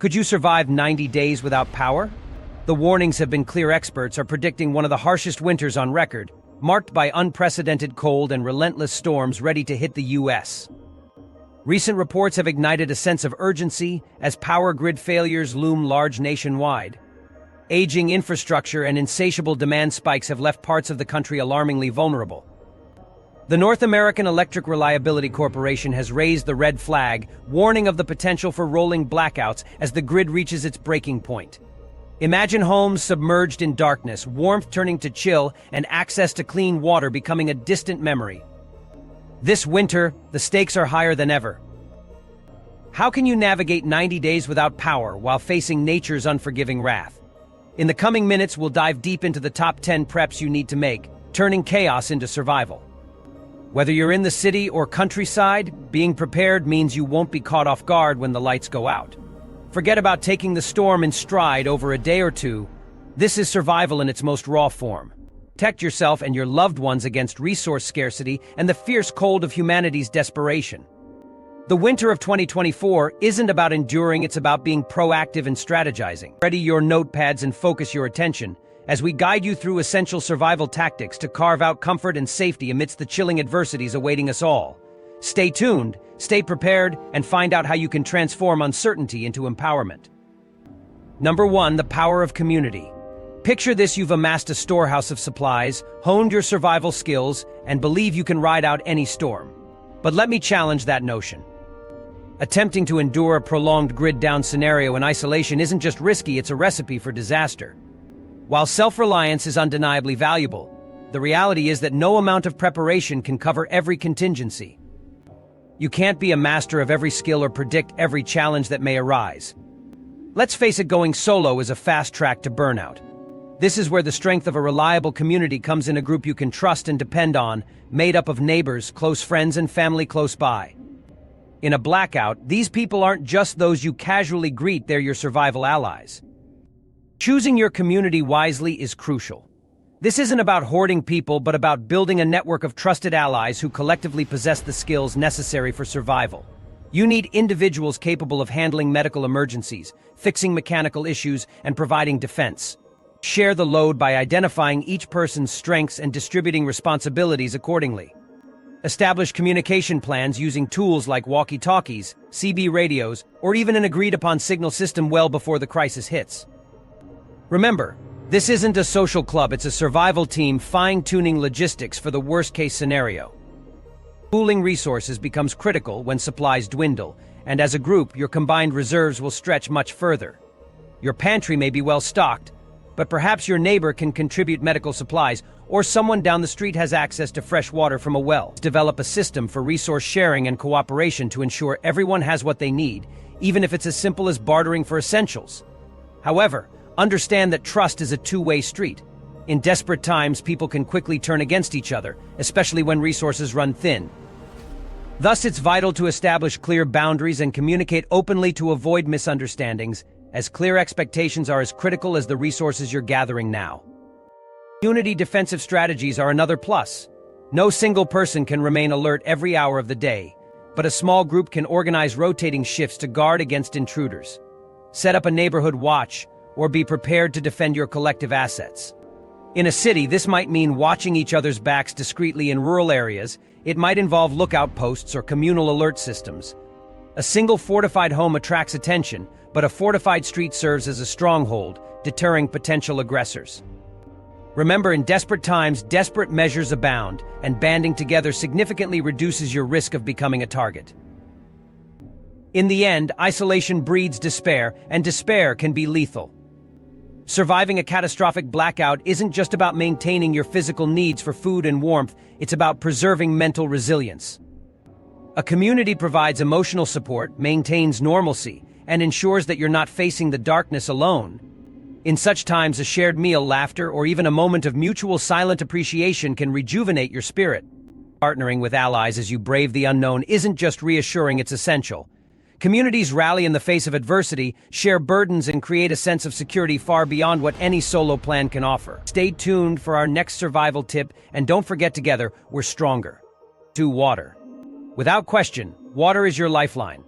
Could you survive 90 days without power? The warnings have been clear. Experts are predicting one of the harshest winters on record, marked by unprecedented cold and relentless storms ready to hit the U.S. Recent reports have ignited a sense of urgency as power grid failures loom large nationwide. Aging infrastructure and insatiable demand spikes have left parts of the country alarmingly vulnerable. The North American Electric Reliability Corporation has raised the red flag, warning of the potential for rolling blackouts as the grid reaches its breaking point. Imagine homes submerged in darkness, warmth turning to chill, and access to clean water becoming a distant memory. This winter, the stakes are higher than ever. How can you navigate 90 days without power while facing nature's unforgiving wrath? In the coming minutes, we'll dive deep into the top 10 preps you need to make, turning chaos into survival. Whether you're in the city or countryside, being prepared means you won't be caught off guard when the lights go out. Forget about taking the storm in stride over a day or two. This is survival in its most raw form. Protect yourself and your loved ones against resource scarcity and the fierce cold of humanity's desperation. The winter of 2024 isn't about enduring, it's about being proactive and strategizing. Ready your notepads and focus your attention as we guide you through essential survival tactics to carve out comfort and safety amidst the chilling adversities awaiting us all. Stay tuned, stay prepared, and find out how you can transform uncertainty into empowerment. Number 1, the power of community. Picture this: you've amassed a storehouse of supplies, honed your survival skills, and believe you can ride out any storm. But let me challenge that notion. Attempting to endure a prolonged grid-down scenario in isolation isn't just risky, it's a recipe for disaster. While self-reliance is undeniably valuable, the reality is that no amount of preparation can cover every contingency. You can't be a master of every skill or predict every challenge that may arise. Let's face it, going solo is a fast track to burnout. This is where the strength of a reliable community comes in: a group you can trust and depend on, made up of neighbors, close friends, and family close by. In a blackout, these people aren't just those you casually greet, they're your survival allies. Choosing your community wisely is crucial. This isn't about hoarding people, but about building a network of trusted allies who collectively possess the skills necessary for survival. You need individuals capable of handling medical emergencies, fixing mechanical issues, and providing defense. Share the load by identifying each person's strengths and distributing responsibilities accordingly. Establish communication plans using tools like walkie-talkies, CB radios, or even an agreed-upon signal system well before the crisis hits. Remember, this isn't a social club, it's a survival team fine-tuning logistics for the worst-case scenario. Pooling resources becomes critical when supplies dwindle, and as a group, your combined reserves will stretch much further. Your pantry may be well-stocked, but perhaps your neighbor can contribute medical supplies, or someone down the street has access to fresh water from a well. Develop a system for resource sharing and cooperation to ensure everyone has what they need, even if it's as simple as bartering for essentials. However, understand that trust is a two-way street. In desperate times, people can quickly turn against each other, especially when resources run thin. Thus, it's vital to establish clear boundaries and communicate openly to avoid misunderstandings, as clear expectations are as critical as the resources you're gathering now. Community defensive strategies are another plus. No single person can remain alert every hour of the day, but a small group can organize rotating shifts to guard against intruders. Set up a neighborhood watch, or be prepared to defend your collective assets. In a city, this might mean watching each other's backs discreetly. In rural areas, it might involve lookout posts or communal alert systems. A single fortified home attracts attention, but a fortified street serves as a stronghold, deterring potential aggressors. Remember, in desperate times, desperate measures abound, and banding together significantly reduces your risk of becoming a target. In the end, isolation breeds despair, and despair can be lethal. Surviving a catastrophic blackout isn't just about maintaining your physical needs for food and warmth, it's about preserving mental resilience. A community provides emotional support, maintains normalcy, and ensures that you're not facing the darkness alone. In such times, a shared meal, laughter, or even a moment of mutual silent appreciation can rejuvenate your spirit. Partnering with allies as you brave the unknown isn't just reassuring, it's essential. Communities rally in the face of adversity, share burdens, and create a sense of security far beyond what any solo plan can offer. Stay tuned for our next survival tip, and don't forget, together, we're stronger. 2. Water. Without question, water is your lifeline.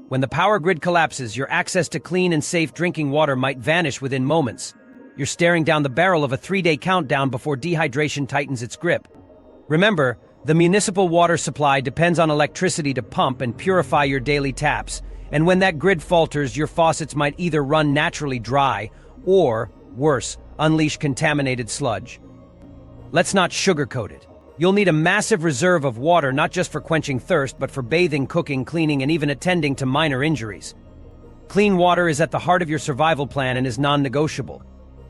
When the power grid collapses, your access to clean and safe drinking water might vanish within moments. You're staring down the barrel of a 3-day countdown before dehydration tightens its grip. Remember, the municipal water supply depends on electricity to pump and purify your daily taps, and when that grid falters, your faucets might either run naturally dry or, worse, unleash contaminated sludge. Let's not sugarcoat it. You'll need a massive reserve of water not just for quenching thirst, but for bathing, cooking, cleaning, and even attending to minor injuries. Clean water is at the heart of your survival plan and is non-negotiable.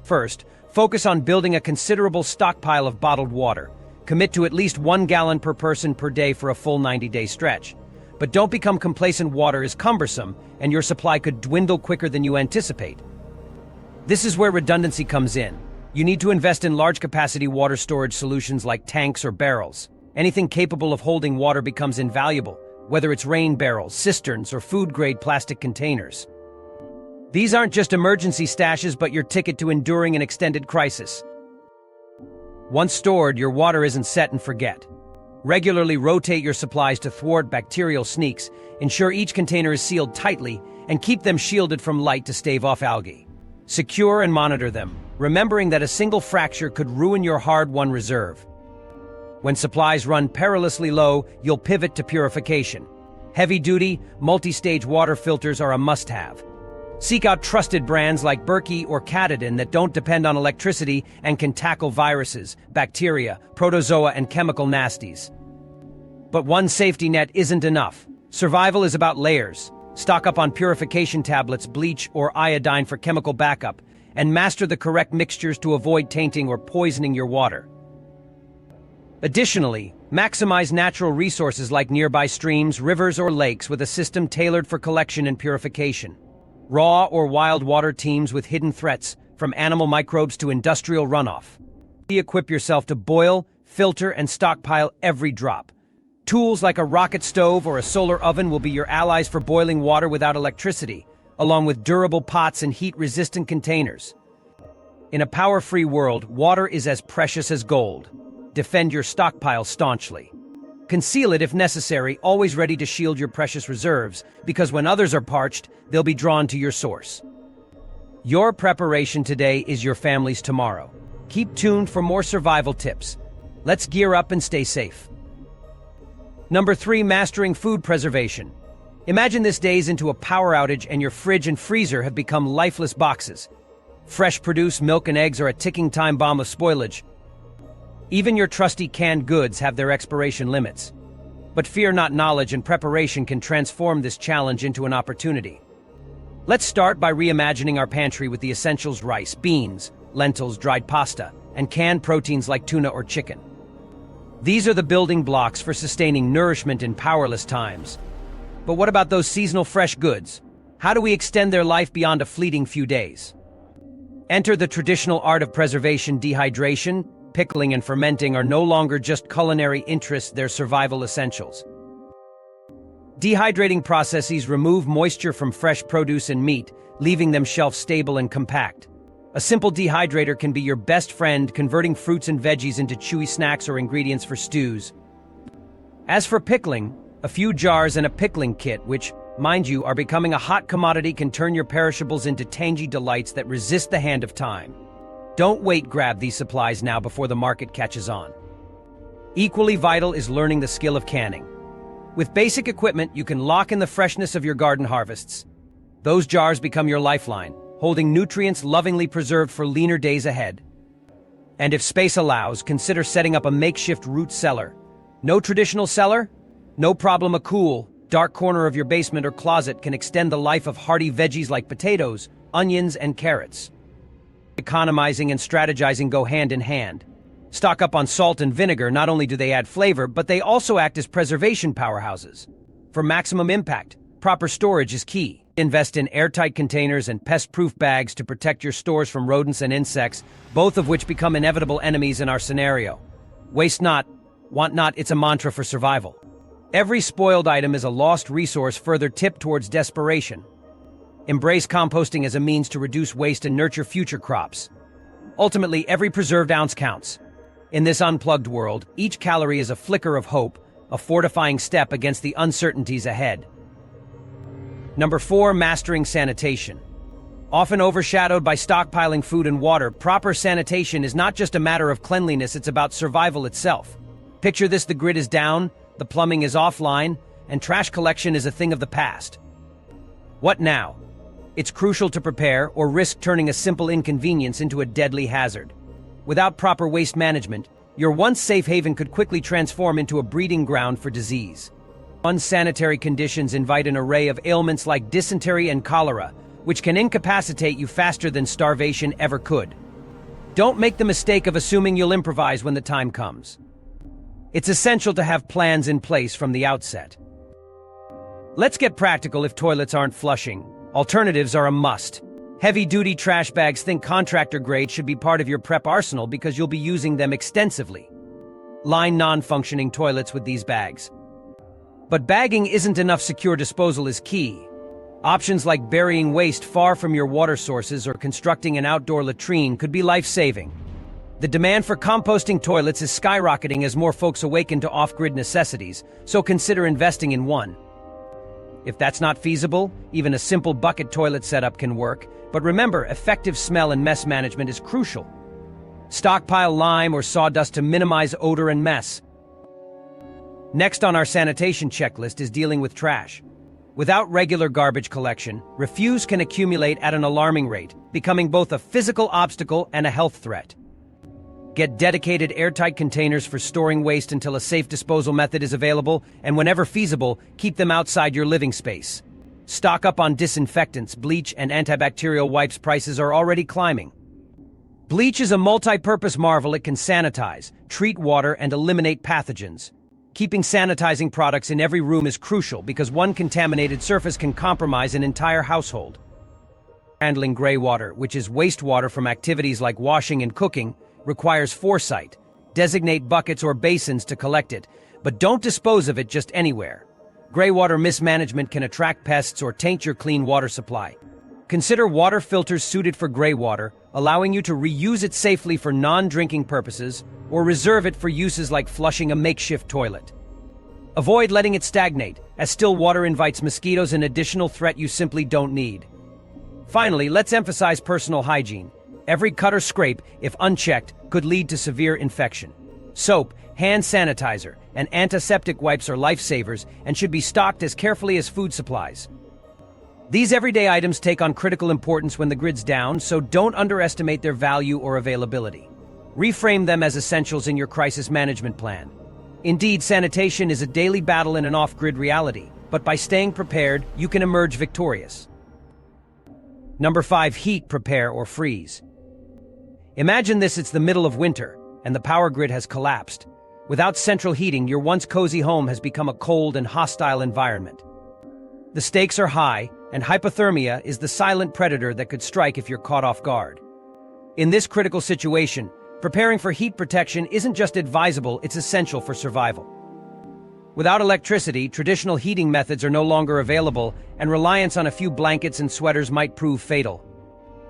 First, focus on building a considerable stockpile of bottled water. Commit to at least 1 gallon per person per day for a full 90-day stretch. But don't become complacent. Water is cumbersome, and your supply could dwindle quicker than you anticipate. This is where redundancy comes in. You need to invest in large-capacity water storage solutions like tanks or barrels. Anything capable of holding water becomes invaluable, whether it's rain barrels, cisterns, or food-grade plastic containers. These aren't just emergency stashes, but your ticket to enduring an extended crisis. Once stored, your water isn't set and forget. Regularly rotate your supplies to thwart bacterial sneaks, ensure each container is sealed tightly, and keep them shielded from light to stave off algae. Secure and monitor them, remembering that a single fracture could ruin your hard-won reserve. When supplies run perilously low, you'll pivot to purification. Heavy-duty, multi-stage water filters are a must-have. Seek out trusted brands like Berkey or Katadyn that don't depend on electricity and can tackle viruses, bacteria, protozoa, and chemical nasties. But one safety net isn't enough. Survival is about layers. Stock up on purification tablets, bleach, or iodine for chemical backup, and master the correct mixtures to avoid tainting or poisoning your water. Additionally, maximize natural resources like nearby streams, rivers, or lakes with a system tailored for collection and purification. Raw or wild water teems with hidden threats, from animal microbes to industrial runoff. Equip yourself to boil, filter, and stockpile every drop. Tools like a rocket stove or a solar oven will be your allies for boiling water without electricity, along with durable pots and heat-resistant containers. In a power-free world, water is as precious as gold. Defend your stockpile staunchly. Conceal it if necessary, always ready to shield your precious reserves, because when others are parched, they'll be drawn to your source. Your preparation today is your family's tomorrow. Keep tuned for more survival tips. Let's gear up and stay safe. Number 3, mastering food preservation. Imagine this days into a power outage and your fridge and freezer have become lifeless boxes. Fresh produce, milk, and eggs are a ticking time bomb of spoilage. Even your trusty canned goods have their expiration limits. But fear not, knowledge and preparation can transform this challenge into an opportunity. Let's start by reimagining our pantry with the essentials: rice, beans, lentils, dried pasta, and canned proteins like tuna or chicken. These are the building blocks for sustaining nourishment in powerless times. But what about those seasonal fresh goods? How do we extend their life beyond a fleeting few days? Enter the traditional art of preservation. Dehydration, pickling, and fermenting are no longer just culinary interests, they're survival essentials. Dehydrating processes remove moisture from fresh produce and meat, leaving them shelf-stable and compact. A simple dehydrator can be your best friend, converting fruits and veggies into chewy snacks or ingredients for stews. As for pickling, a few jars and a pickling kit, which, mind you, are becoming a hot commodity, can turn your perishables into tangy delights that resist the hand of time. Don't wait, grab these supplies now before the market catches on. Equally vital is learning the skill of canning. With basic equipment, you can lock in the freshness of your garden harvests. Those jars become your lifeline, holding nutrients lovingly preserved for leaner days ahead. And if space allows, consider setting up a makeshift root cellar. No traditional cellar? No problem. A cool, dark corner of your basement or closet can extend the life of hearty veggies like potatoes, onions, and carrots. Economizing and strategizing go hand in hand. Stock up on salt and vinegar. Not only do they add flavor, but they also act as preservation powerhouses. For maximum impact, proper storage is key. Invest in airtight containers and pest-proof bags to protect your stores from rodents and insects, both of which become inevitable enemies in our scenario. Waste not, want not, it's a mantra for survival. Every spoiled item is a lost resource, further tip towards desperation. Embrace composting as a means to reduce waste and nurture future crops. Ultimately, every preserved ounce counts. In this unplugged world, each calorie is a flicker of hope, a fortifying step against the uncertainties ahead. Number 4, mastering sanitation. Often overshadowed by stockpiling food and water, proper sanitation is not just a matter of cleanliness, it's about survival itself. Picture this: the grid is down, the plumbing is offline, and trash collection is a thing of the past. What now? It's crucial to prepare or risk turning a simple inconvenience into a deadly hazard. Without proper waste management, your once safe haven could quickly transform into a breeding ground for disease. Unsanitary conditions invite an array of ailments like dysentery and cholera, which can incapacitate you faster than starvation ever could. Don't make the mistake of assuming you'll improvise when the time comes. It's essential to have plans in place from the outset. Let's get practical. If toilets aren't flushing, alternatives are a must. Heavy-duty trash bags, think contractor grade, should be part of your prep arsenal because you'll be using them extensively. Line non-functioning toilets with these bags. But bagging isn't enough. Secure disposal is key. Options like burying waste far from your water sources or constructing an outdoor latrine could be life-saving. The demand for composting toilets is skyrocketing as more folks awaken to off-grid necessities, so consider investing in one. If that's not feasible, even a simple bucket toilet setup can work, but remember, effective smell and mess management is crucial. Stockpile lime or sawdust to minimize odor and mess. Next on our sanitation checklist is dealing with trash. Without regular garbage collection, refuse can accumulate at an alarming rate, becoming both a physical obstacle and a health threat. Get dedicated airtight containers for storing waste until a safe disposal method is available, and whenever feasible, keep them outside your living space. Stock up on disinfectants, bleach, and antibacterial wipes. Prices are already climbing. Bleach is a multi-purpose marvel. It can sanitize, treat water, and eliminate pathogens. Keeping sanitizing products in every room is crucial because one contaminated surface can compromise an entire household. Handling gray water, which is wastewater from activities like washing and cooking, requires foresight. Designate buckets or basins to collect it, but don't dispose of it just anywhere. Gray water mismanagement can attract pests or taint your clean water supply. Consider water filters suited for gray water, allowing you to reuse it safely for non-drinking purposes or reserve it for uses like flushing a makeshift toilet. Avoid letting it stagnate, as still water invites mosquitoes, an additional threat you simply don't need. Finally, let's emphasize personal hygiene. Every cut or scrape, if unchecked, could lead to severe infection. Soap, hand sanitizer, and antiseptic wipes are lifesavers and should be stocked as carefully as food supplies. These everyday items take on critical importance when the grid's down, so don't underestimate their value or availability. Reframe them as essentials in your crisis management plan. Indeed, sanitation is a daily battle in an off-grid reality, but by staying prepared, you can emerge victorious. Number 5, heat, prepare, or freeze. Imagine this: it's the middle of winter, and the power grid has collapsed. Without central heating, your once cozy home has become a cold and hostile environment. The stakes are high, and hypothermia is the silent predator that could strike if you're caught off guard. In this critical situation, preparing for heat protection isn't just advisable, it's essential for survival. Without electricity, traditional heating methods are no longer available, and reliance on a few blankets and sweaters might prove fatal.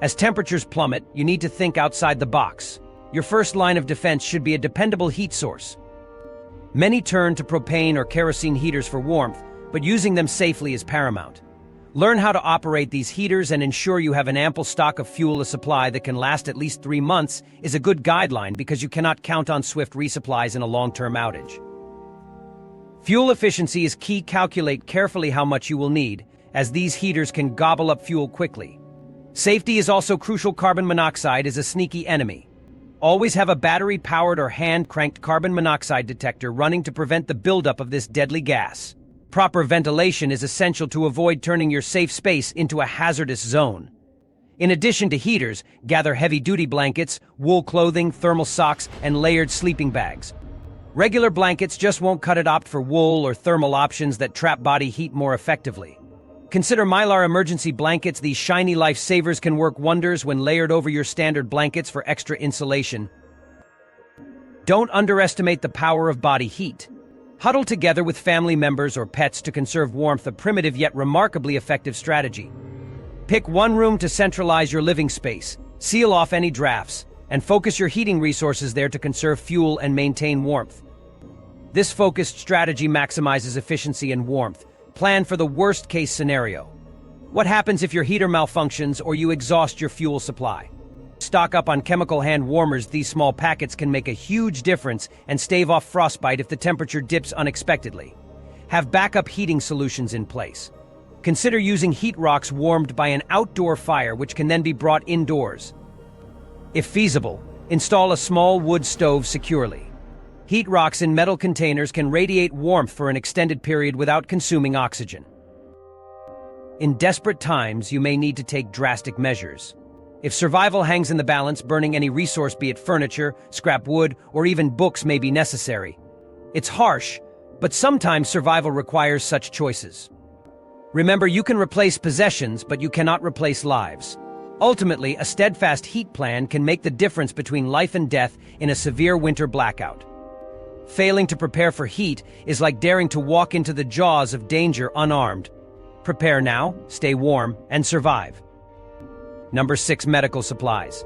As temperatures plummet, you need to think outside the box. Your first line of defense should be a dependable heat source. Many turn to propane or kerosene heaters for warmth, but using them safely is paramount. Learn how to operate these heaters and ensure you have an ample stock of fuel. A supply that can last at least 3 months is a good guideline because you cannot count on swift resupplies in a long-term outage. Fuel efficiency is key. Calculate carefully how much you will need, as these heaters can gobble up fuel quickly. Safety is also crucial. Carbon monoxide is a sneaky enemy. Always have a battery-powered or hand-cranked carbon monoxide detector running to prevent the buildup of this deadly gas. Proper ventilation is essential to avoid turning your safe space into a hazardous zone. In addition to heaters, gather heavy-duty blankets, wool clothing, thermal socks, and layered sleeping bags. Regular blankets just won't cut it. Opt for wool or thermal options that trap body heat more effectively. Consider Mylar emergency blankets. These shiny lifesavers can work wonders when layered over your standard blankets for extra insulation. Don't underestimate the power of body heat. Huddle together with family members or pets to conserve warmth, a primitive yet remarkably effective strategy. Pick one room to centralize your living space, seal off any drafts, and focus your heating resources there to conserve fuel and maintain warmth. This focused strategy maximizes efficiency and warmth. Plan for the worst-case scenario. What happens if your heater malfunctions or you exhaust your fuel supply? Stock up on chemical hand warmers. These small packets can make a huge difference and stave off frostbite if the temperature dips unexpectedly. Have backup heating solutions in place. Consider using heat rocks warmed by an outdoor fire, which can then be brought indoors. If feasible, install a small wood stove securely. Heat rocks in metal containers can radiate warmth for an extended period without consuming oxygen. In desperate times, you may need to take drastic measures. If survival hangs in the balance, burning any resource, be it furniture, scrap wood, or even books, may be necessary. It's harsh, but sometimes survival requires such choices. Remember, you can replace possessions, but you cannot replace lives. Ultimately, a steadfast heat plan can make the difference between life and death in a severe winter blackout. Failing to prepare for heat is like daring to walk into the jaws of danger unarmed. Prepare now, stay warm, and survive. Number 6. Medical supplies.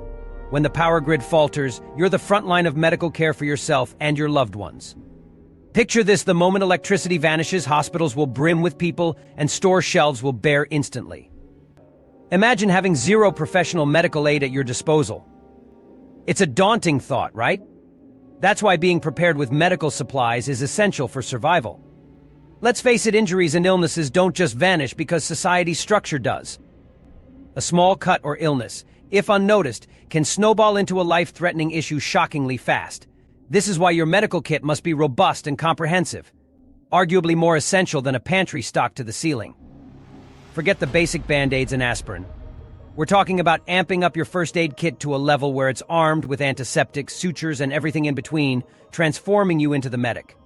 When the power grid falters, you're the front line of medical care for yourself and your loved ones. Picture this: the moment electricity vanishes, hospitals will brim with people and store shelves will bare instantly. Imagine having zero professional medical aid at your disposal. It's a daunting thought, right? That's why being prepared with medical supplies is essential for survival. Let's face it, injuries and illnesses don't just vanish because society's structure does. A small cut or illness, if unnoticed, can snowball into a life-threatening issue shockingly fast. This is why your medical kit must be robust and comprehensive, arguably more essential than a pantry stocked to the ceiling. Forget the basic band-aids and aspirin. We're talking about amping up your first aid kit to a level where it's armed with antiseptics, sutures, and everything in between, transforming you into the medic.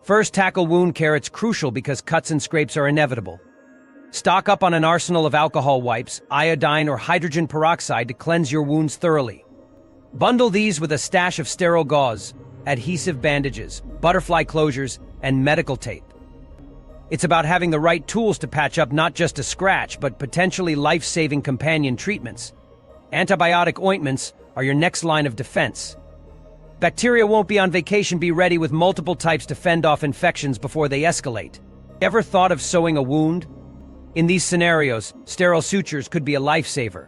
First, tackle wound care. It's crucial because cuts and scrapes are inevitable. Stock up on an arsenal of alcohol wipes, iodine, or hydrogen peroxide to cleanse your wounds thoroughly. Bundle these with a stash of sterile gauze, adhesive bandages, butterfly closures, and medical tape. It's about having the right tools to patch up not just a scratch, but potentially life-saving companion treatments. Antibiotic ointments are your next line of defense. Bacteria won't be on vacation. Be ready with multiple types to fend off infections before they escalate. Ever thought of sewing a wound? In these scenarios, sterile sutures could be a lifesaver.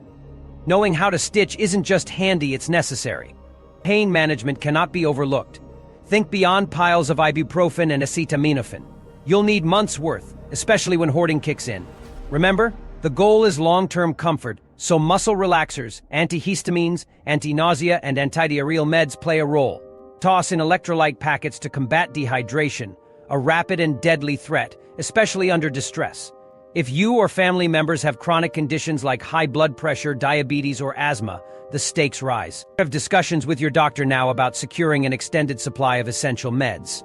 Knowing how to stitch isn't just handy, it's necessary. Pain management cannot be overlooked. Think beyond piles of ibuprofen and acetaminophen. You'll need months' worth, especially when hoarding kicks in. Remember, the goal is long-term comfort, so muscle relaxers, antihistamines, anti-nausea, and antidiarrheal meds play a role. Toss in electrolyte packets to combat dehydration, a rapid and deadly threat, especially under distress. If you or family members have chronic conditions like high blood pressure, diabetes, or asthma, the stakes rise. Have discussions with your doctor now about securing an extended supply of essential meds.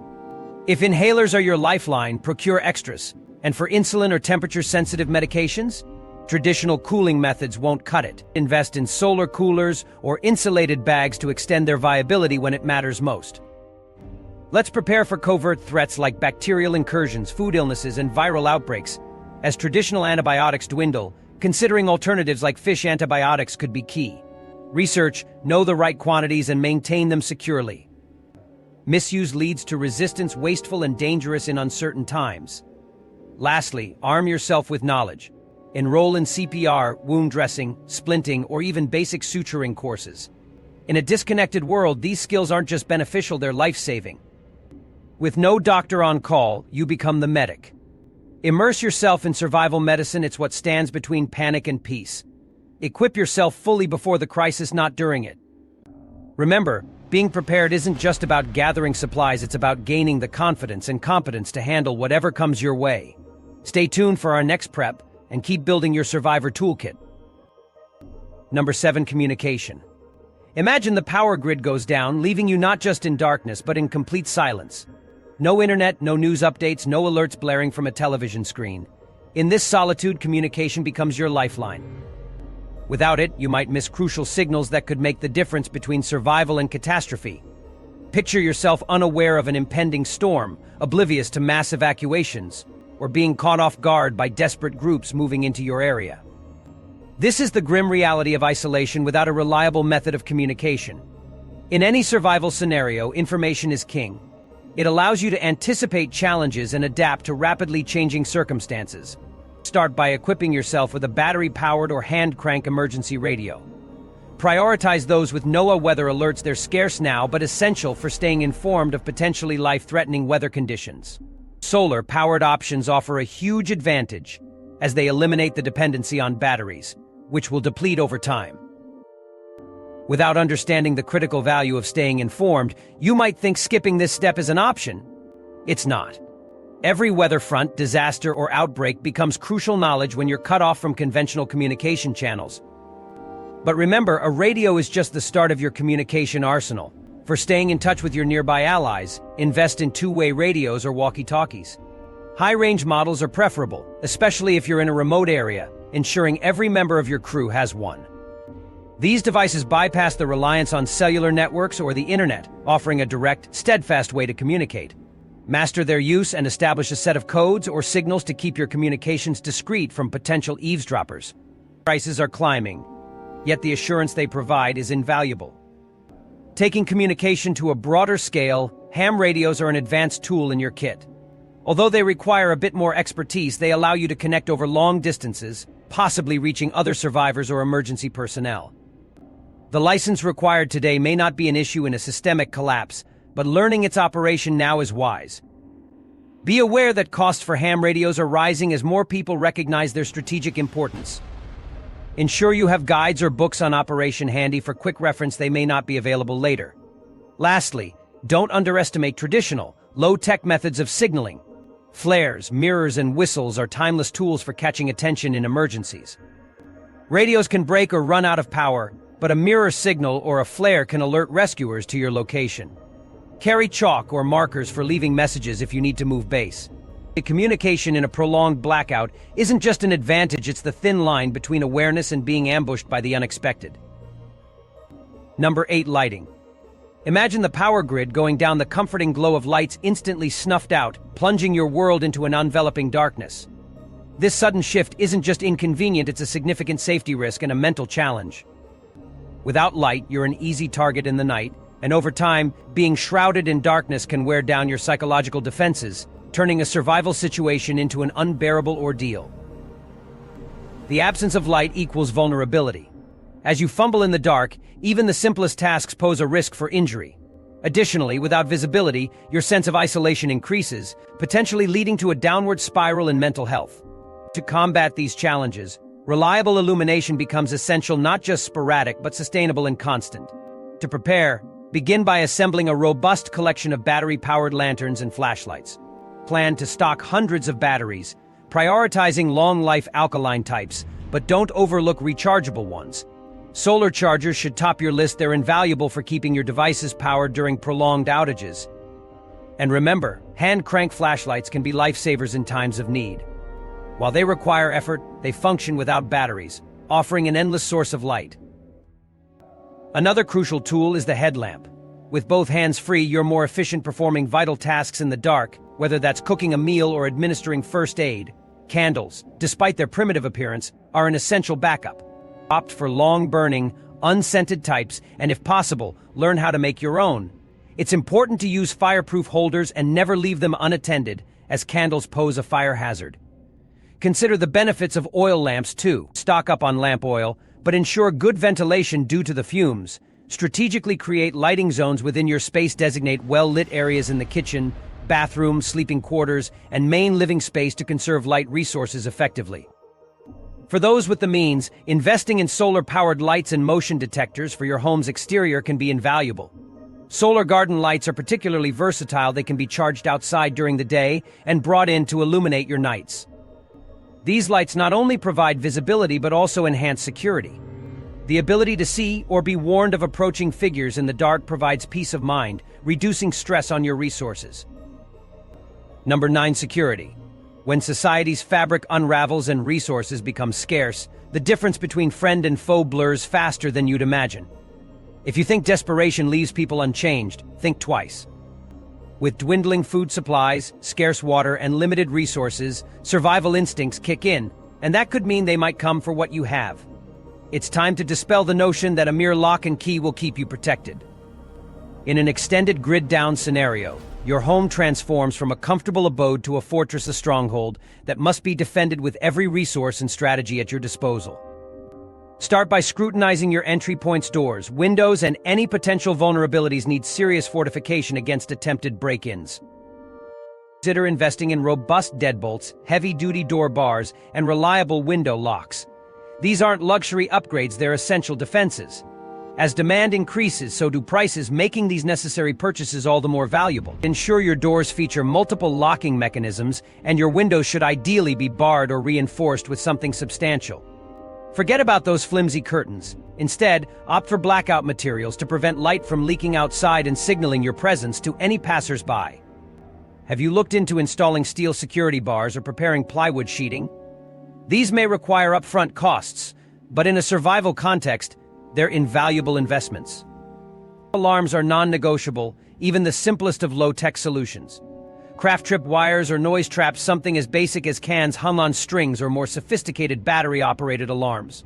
If inhalers are your lifeline, procure extras. And for insulin or temperature-sensitive medications, traditional cooling methods won't cut it. Invest in solar coolers or insulated bags to extend their viability when it matters most. Let's prepare for covert threats like bacterial incursions, food illnesses, and viral outbreaks. As traditional antibiotics dwindle, considering alternatives like fish antibiotics could be key. Research, know the right quantities, and maintain them securely. Misuse leads to resistance, wasteful and dangerous in uncertain times. Lastly, arm yourself with knowledge. Enroll in CPR, wound dressing, splinting, or even basic suturing courses. In a disconnected world, these skills aren't just beneficial, they're life-saving. With no doctor on call, you become the medic. Immerse yourself in survival medicine. It's what stands between panic and peace. Equip yourself fully before the crisis, not during it. Remember, being prepared isn't just about gathering supplies, it's about gaining the confidence and competence to handle whatever comes your way. Stay tuned for our next prep and keep building your survivor toolkit. Number 7. Communication. Imagine the power grid goes down, leaving you not just in darkness, but in complete silence. No internet, no news updates, no alerts blaring from a television screen. In this solitude, communication becomes your lifeline. Without it, you might miss crucial signals that could make the difference between survival and catastrophe. Picture yourself unaware of an impending storm, oblivious to mass evacuations, or being caught off guard by desperate groups moving into your area. This is the grim reality of isolation without a reliable method of communication. In any survival scenario, information is king. It allows you to anticipate challenges and adapt to rapidly changing circumstances. Start by equipping yourself with a battery-powered or hand-crank emergency radio. Prioritize those with NOAA weather alerts. They're scarce now, but essential for staying informed of potentially life-threatening weather conditions. Solar-powered options offer a huge advantage, as they eliminate the dependency on batteries, which will deplete over time. Without understanding the critical value of staying informed, you might think skipping this step is an option. It's not. Every weather front, disaster, or outbreak becomes crucial knowledge when you're cut off from conventional communication channels. But remember, a radio is just the start of your communication arsenal. For staying in touch with your nearby allies, invest in two-way radios or walkie-talkies. High-range models are preferable, especially if you're in a remote area, ensuring every member of your crew has one. These devices bypass the reliance on cellular networks or the internet, offering a direct, steadfast way to communicate. Master their use and establish a set of codes or signals to keep your communications discreet from potential eavesdroppers. Prices are climbing, yet the assurance they provide is invaluable. Taking communication to a broader scale, ham radios are an advanced tool in your kit. Although they require a bit more expertise, they allow you to connect over long distances, possibly reaching other survivors or emergency personnel. The license required today may not be an issue in a systemic collapse, but learning its operation now is wise. Be aware that costs for ham radios are rising as more people recognize their strategic importance. Ensure you have guides or books on operation handy for quick reference. They may not be available later. Lastly, don't underestimate traditional, low-tech methods of signaling. Flares, mirrors, and whistles are timeless tools for catching attention in emergencies. Radios can break or run out of power, but a mirror signal or a flare can alert rescuers to your location. Carry chalk or markers for leaving messages if you need to move base. Communication in a prolonged blackout isn't just an advantage, it's the thin line between awareness and being ambushed by the unexpected. Number 8. Lighting. Imagine the power grid going down, the comforting glow of lights instantly snuffed out, plunging your world into an enveloping darkness. This sudden shift isn't just inconvenient, it's a significant safety risk and a mental challenge. Without light, you're an easy target in the night, and over time, being shrouded in darkness can wear down your psychological defenses, turning a survival situation into an unbearable ordeal. The absence of light equals vulnerability. As you fumble in the dark, even the simplest tasks pose a risk for injury. Additionally, without visibility, your sense of isolation increases, potentially leading to a downward spiral in mental health. To combat these challenges, reliable illumination becomes essential, not just sporadic but sustainable and constant. To prepare, begin by assembling a robust collection of battery-powered lanterns and flashlights. Plan to stock hundreds of batteries, prioritizing long-life alkaline types, but don't overlook rechargeable ones. Solar chargers should top your list. They're invaluable for keeping your devices powered during prolonged outages. And remember, hand-crank flashlights can be lifesavers in times of need. While they require effort, they function without batteries, offering an endless source of light. Another crucial tool is the headlamp. With both hands free, you're more efficient performing vital tasks in the dark, whether that's cooking a meal or administering first aid. Candles, despite their primitive appearance, are an essential backup. Opt for long-burning, unscented types, and if possible, learn how to make your own. It's important to use fireproof holders and never leave them unattended, as candles pose a fire hazard. Consider the benefits of oil lamps too. Stock up on lamp oil, but ensure good ventilation due to the fumes. Strategically create lighting zones within your space. Designate well-lit areas in the kitchen, bathroom, sleeping quarters, and main living space to conserve light resources effectively. For those with the means, investing in solar-powered lights and motion detectors for your home's exterior can be invaluable. Solar garden lights are particularly versatile. They can be charged outside during the day and brought in to illuminate your nights. These lights not only provide visibility but also enhance security. The ability to see or be warned of approaching figures in the dark provides peace of mind, reducing stress on your resources. Number 9. Security. When society's fabric unravels and resources become scarce, the difference between friend and foe blurs faster than you'd imagine. If you think desperation leaves people unchanged, think twice. With dwindling food supplies, scarce water, and limited resources, survival instincts kick in, and that could mean they might come for what you have. It's time to dispel the notion that a mere lock and key will keep you protected. In an extended grid-down scenario, your home transforms from a comfortable abode to a fortress, a stronghold that must be defended with every resource and strategy at your disposal. Start by scrutinizing your entry points, doors, windows, and any potential vulnerabilities need serious fortification against attempted break-ins. Consider investing in robust deadbolts, heavy-duty door bars, and reliable window locks. These aren't luxury upgrades, they're essential defenses. As demand increases, so do prices, making these necessary purchases all the more valuable. Ensure your doors feature multiple locking mechanisms, and your windows should ideally be barred or reinforced with something substantial. Forget about those flimsy curtains. Instead, opt for blackout materials to prevent light from leaking outside and signaling your presence to any passers-by. Have you looked into installing steel security bars or preparing plywood sheeting? These may require upfront costs, but in a survival context, they're invaluable investments. Alarms are non-negotiable, even the simplest of low-tech solutions. Craft trip wires or noise traps, something as basic as cans hung on strings, or more sophisticated battery-operated alarms.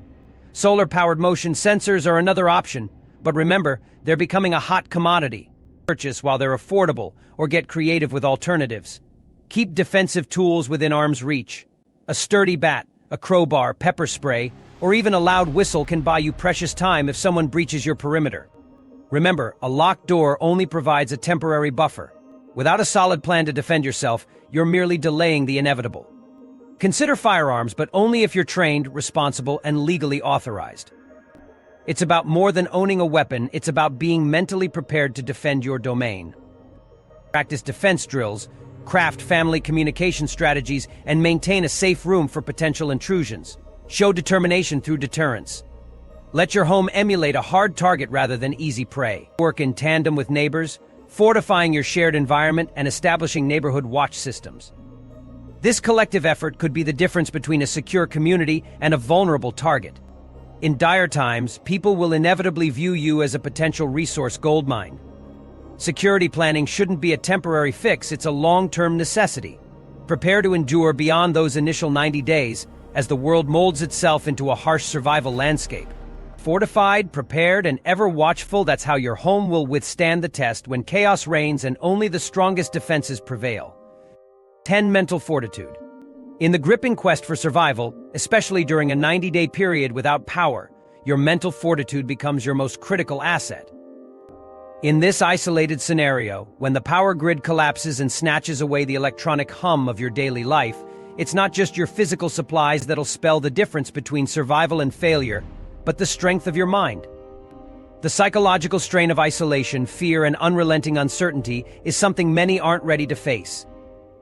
Solar-powered motion sensors are another option, but remember, they're becoming a hot commodity. Purchase while they're affordable, or get creative with alternatives. Keep defensive tools within arm's reach. A sturdy bat, a crowbar, pepper spray, or even a loud whistle can buy you precious time if someone breaches your perimeter. Remember, a locked door only provides a temporary buffer. Without a solid plan to defend yourself, you're merely delaying the inevitable. Consider firearms, but only if you're trained, responsible, and legally authorized. It's about more than owning a weapon, it's about being mentally prepared to defend your domain. Practice defense drills, craft family communication strategies, and maintain a safe room for potential intrusions. Show determination through deterrence. Let your home emulate a hard target rather than easy prey. Work in tandem with neighbors, fortifying your shared environment and establishing neighborhood watch systems. This collective effort could be the difference between a secure community and a vulnerable target. In dire times, people will inevitably view you as a potential resource goldmine. Security planning shouldn't be a temporary fix, it's a long-term necessity. Prepare to endure beyond those initial 90 days as the world molds itself into a harsh survival landscape. Fortified, prepared, and ever watchful, that's how your home will withstand the test when chaos reigns and only the strongest defenses prevail. 10. Mental fortitude. In the gripping quest for survival, especially during a 90-day period without power, your mental fortitude becomes your most critical asset. In this isolated scenario, when the power grid collapses and snatches away the electronic hum of your daily life, it's not just your physical supplies that'll spell the difference between survival and failure, but the strength of your mind. The psychological strain of isolation, fear, and unrelenting uncertainty is something many aren't ready to face.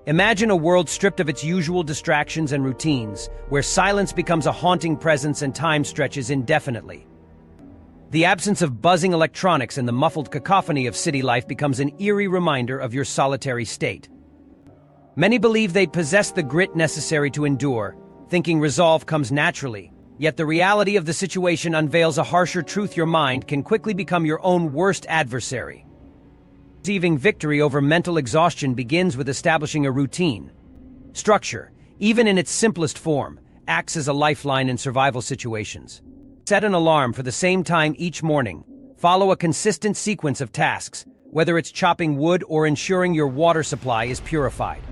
Imagine a world stripped of its usual distractions and routines, where silence becomes a haunting presence and time stretches indefinitely. The absence of buzzing electronics and the muffled cacophony of city life becomes an eerie reminder of your solitary state. Many believe they possess the grit necessary to endure, thinking resolve comes naturally. Yet the reality of the situation unveils a harsher truth: your mind can quickly become your own worst adversary. Achieving victory over mental exhaustion begins with establishing a routine. Structure, even in its simplest form, acts as a lifeline in survival situations. Set an alarm for the same time each morning. Follow a consistent sequence of tasks, whether it's chopping wood or ensuring your water supply is purified.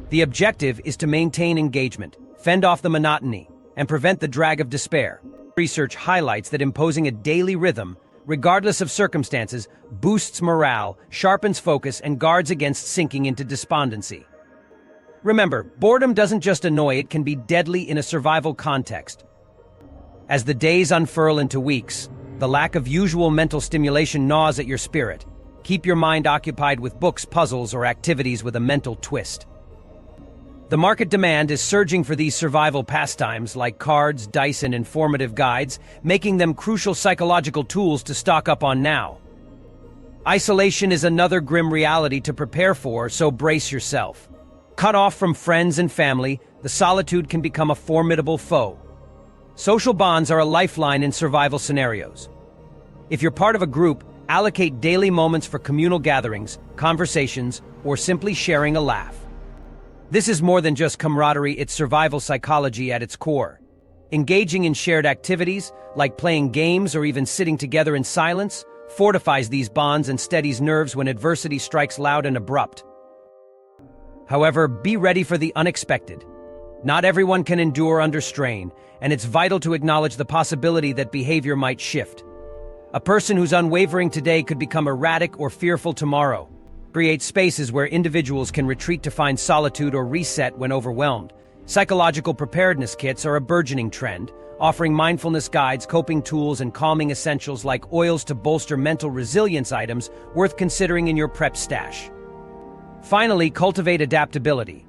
The objective is to maintain engagement, fend off the monotony, and prevent the drag of despair. Research highlights that imposing a daily rhythm, regardless of circumstances, boosts morale, sharpens focus, and guards against sinking into despondency. Remember, boredom doesn't just annoy, it can be deadly in a survival context. As the days unfurl into weeks, the lack of usual mental stimulation gnaws at your spirit. Keep your mind occupied with books, puzzles, or activities with a mental twist. The market demand is surging for these survival pastimes like cards, dice, and informative guides, making them crucial psychological tools to stock up on now. Isolation is another grim reality to prepare for, so brace yourself. Cut off from friends and family, the solitude can become a formidable foe. Social bonds are a lifeline in survival scenarios. If you're part of a group, allocate daily moments for communal gatherings, conversations, or simply sharing a laugh. This is more than just camaraderie, it's survival psychology at its core. Engaging in shared activities, like playing games or even sitting together in silence, fortifies these bonds and steadies nerves when adversity strikes loud and abrupt. However, be ready for the unexpected. Not everyone can endure under strain, and it's vital to acknowledge the possibility that behavior might shift. A person who's unwavering today could become erratic or fearful tomorrow. Create spaces where individuals can retreat to find solitude or reset when overwhelmed. Psychological preparedness kits are a burgeoning trend, offering mindfulness guides, coping tools, and calming essentials like oils to bolster mental resilience items worth considering in your prep stash. Finally, cultivate adaptability.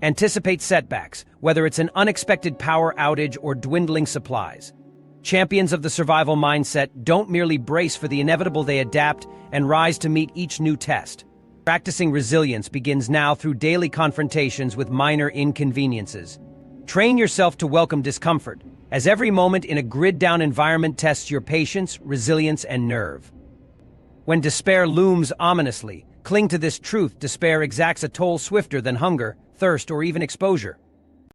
Anticipate setbacks, whether it's an unexpected power outage or dwindling supplies. Champions of the survival mindset don't merely brace for the inevitable, they adapt and rise to meet each new test. Practicing resilience begins now through daily confrontations with minor inconveniences. Train yourself to welcome discomfort, as every moment in a grid-down environment tests your patience, resilience, and nerve. When despair looms ominously, cling to this truth: despair exacts a toll swifter than hunger, thirst, or even exposure.